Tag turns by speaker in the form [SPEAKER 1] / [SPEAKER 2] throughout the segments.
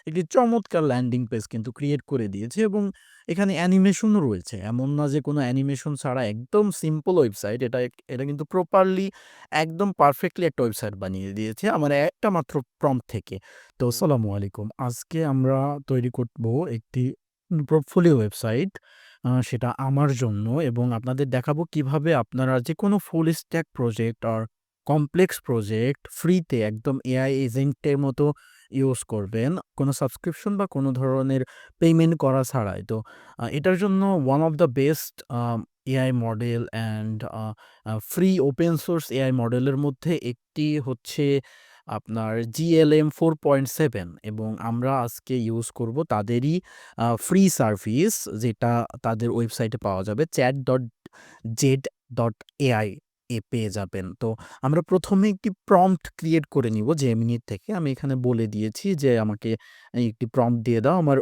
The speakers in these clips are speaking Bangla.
[SPEAKER 1] একটি চমৎকার ল্যান্ডিং পেজ কিন্তু ক্রিয়েট করে দিয়েছে এবং এখানে অ্যানিমেশনও রয়েছে। এমন না যে কোনো অ্যানিমেশন ছাড়া একদম সিম্পল ওয়েবসাইট। এটা কিন্তু প্রপারলি একদম পারফেক্টলি একটা ওয়েবসাইট বানিয়ে দিয়েছে আমার একটা মাত্র প্রম্পট থেকে। তো আসসালামু আলাইকুম। আজকে আমরা তৈরি করব একটি পোর্টফোলিও ওয়েবসাইট। সেটা আমার জন্য এবং আপনাদের দেখাবো কিভাবে আপনারা যেকোনো ফুল স্ট্যাক প্রজেক্ট আর কমপ্লেক্স প্রজেক্ট ফ্রিতে একদম এআই এজেন্টের মতো ইউজ করবেন। কোনো সাবস্ক্রিপশন বা কোনো ধরনের পেমেন্ট করা ছাড়াই। তো এটার জন্য one of the best AI model and free open source AI মডেলের মধ্যে একটি হচ্ছে আপনার GLM 4.7 এবং আমরা আজকে ইউজ করব তাদেরই ফ্রি সার্ভিস যেটা তাদের ওয়েবসাইটে পাওয়া যাবে chat.z.ai এ পেয়ে যাবেন। তো আমরা ১ম এ একটি প্রম্পট ক্রিয়েট করে নিব Gemini থেকে। আমি এখানে বলে দিয়েছি যে, "আমাকে একটি প্রম্পট দিয়ে দাও আমার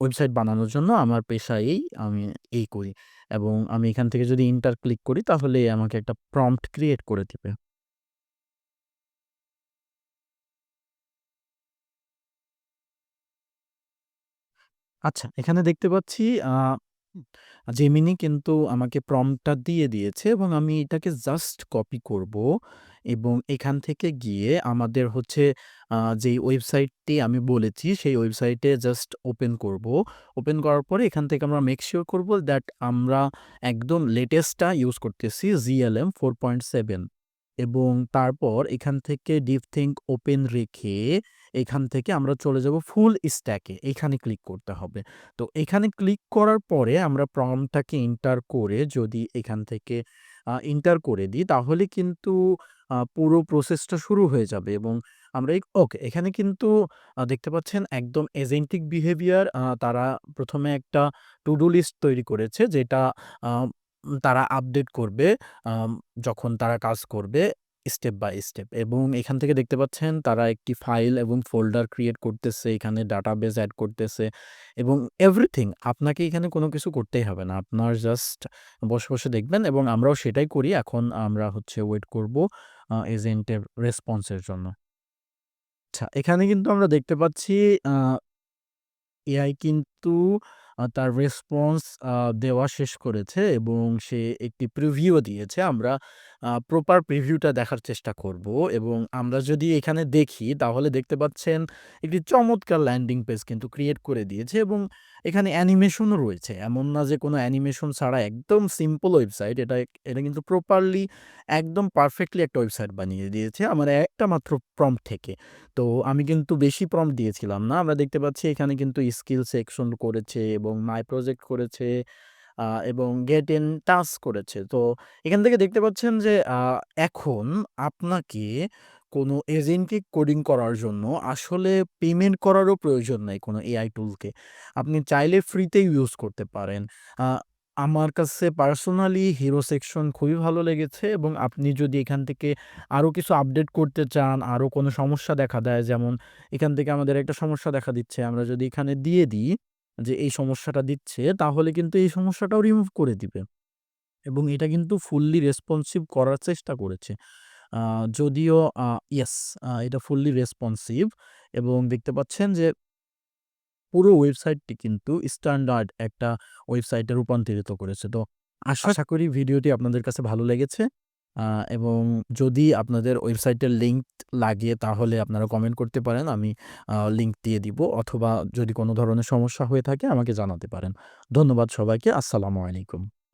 [SPEAKER 1] ওয়েবসাইট বানানোর জন্য। আমার পেশা এই, আমি এই করি।" এবং আমি এখান থেকে যদি এন্টার ক্লিক করি তাহলে আমাকে একটা প্রম্পট ক্রিয়েট করে দিবে। আচ্ছা, এখানে দেখতে পাচ্ছি জেমিনি কিন্তু আমাকে প্রম্পটটা দিয়ে দিয়েছে এবং আমি এটাকে জাস্ট কপি করব এবং এখান থেকে গিয়ে আমাদের হচ্ছে যেই ওয়েবসাইটটি আমি বলেছি সেই ওয়েবসাইটে জাস্ট ওপেন করব। ওপেন করার পরে এখান থেকে আমরা মেক সিউর করব দ্যাট আমরা একদম লেটেস্টটা ইউজ করতেছি GLM 4.7 এবং তারপর এখান থেকে ডিপ থিংক ওপেন রেখে এখান থেকে আমরা চলে যাব ফুল স্ট্যাকে। এখানে ক্লিক করতে হবে। তো এখানে ক্লিক করার পরে আমরা প্রম্পটটাকে এন্টার করে যদি এখান থেকে এন্টার করে দিই তাহলে কিন্তু পুরো প্রসেসটা শুরু হয়ে যাবে এবং আমরা ওকে এখানে কিন্তু দেখতে পাচ্ছেন একদম এজেন্টিক বিহেভিয়ার তারা ১ম এ একটা টু ডু লিস্ট তৈরি করেছে যেটা আ তারা আপডেট করবে আম যখন তারা কাজ করবে স্টেপ বাই স্টেপ এবং এখান থেকে দেখতে পাচ্ছেন তারা একটি ফাইল এবং ফোল্ডার ক্রিয়েট করতেছে, এখানে ডাটাবেস এড করতেছে এবং এভরিথিং আপনাকে এখানে কোনো কিছু করতেই হবে না। আপনার জাস্ট বসে দেখবেন এবং আমরাও সেটাই করি। এখন আমরা হচ্ছে ওয়েট করব এজেন্টের রেসপন্সের জন্য। আচ্ছা, এখানে কিন্তু আমরা দেখতে পাচ্ছি আ এআই কিন্তু তার রেসপন্স আ দেওয়া শেষ করেছে এবং সে একটি প্রিভিউ দিয়েছে। আমরা প্রপার প্রিভিউটা দেখার চেষ্টা করব এবং আমরা যদি এখানে দেখি তাহলে দেখতে পাচ্ছেন একটি চমৎকার ল্যান্ডিং পেজ কিন্তু ক্রিয়েট করে দিয়েছে এবং এখানে অ্যানিমেশনও রয়েছে। এমন না যে কোনো অ্যানিমেশন ছাড়া একদম সিম্পল ওয়েবসাইট। এটা কিন্তু প্রপারলি একদম পারফেক্টলি একটা ওয়েবসাইট বানিয়ে দিয়েছে আমার একটা মাত্র প্রম্পট থেকে। তো আমি কিন্তু বেশি প্রম্পট দিয়েছিলাম না। আমরা দেখতে পাচ্ছি এখানে কিন্তু স্কিল সেকশন করেছে এবং মাই প্রজেক্ট করেছে এবং গেট ইন টাস্ক করেছে। তো এখান থেকে দেখতে পাচ্ছেন যে এখন আপনাকে কোনো এজেন্টিক কোডিং করার জন্য আসলে পেমেন্ট করারও প্রয়োজন নাই কোনো এআই টুলকে। আপনি চাইলে ফ্রিতে ইউজ করতে পারেন। আ আমার কাছে পার্সোনালি হিরো সেকশন খুবই ভালো লেগেছে এবং আপনি যদি এখান থেকে আরো কিছু আপডেট করতে চান, আরো কোনো সমস্যা দেখা দেয় যেমন এখান থেকে আমাদের একটা সমস্যা দেখা দিচ্ছে। আমরা যদি এখানে দিয়ে দিই যে এই সমস্যাটা দিচ্ছে তাহলে কিন্তু এই সমস্যাটাও রিমুভ করে দিবে এবং এটা কিন্তু ফুললি রেসপন্সিভ করার চেষ্টা করেছে। আ যদিও ইয়েস এটা ফুললি রেসপন্সিভ এবং দেখতে পাচ্ছেন যে পুরো ওয়েবসাইটটি কিন্তু স্ট্যান্ডার্ড একটা ওয়েবসাইটে রূপান্তরিত করেছে। তো আশা করি ভিডিওটি আপনাদের কাছে ভালো লেগেছে। আ এবং যদি আপনাদের ওয়েবসাইটের লিংক লাগে তাহলে আপনারা কমেন্ট করতে পারেন। আমি লিংক দিয়ে দিব অথবা যদি কোনো ধরনের সমস্যা হয়ে থাকে আমাকে জানাতে পারেন। ধন্যবাদ সবাইকে। আসসালামু আলাইকুম।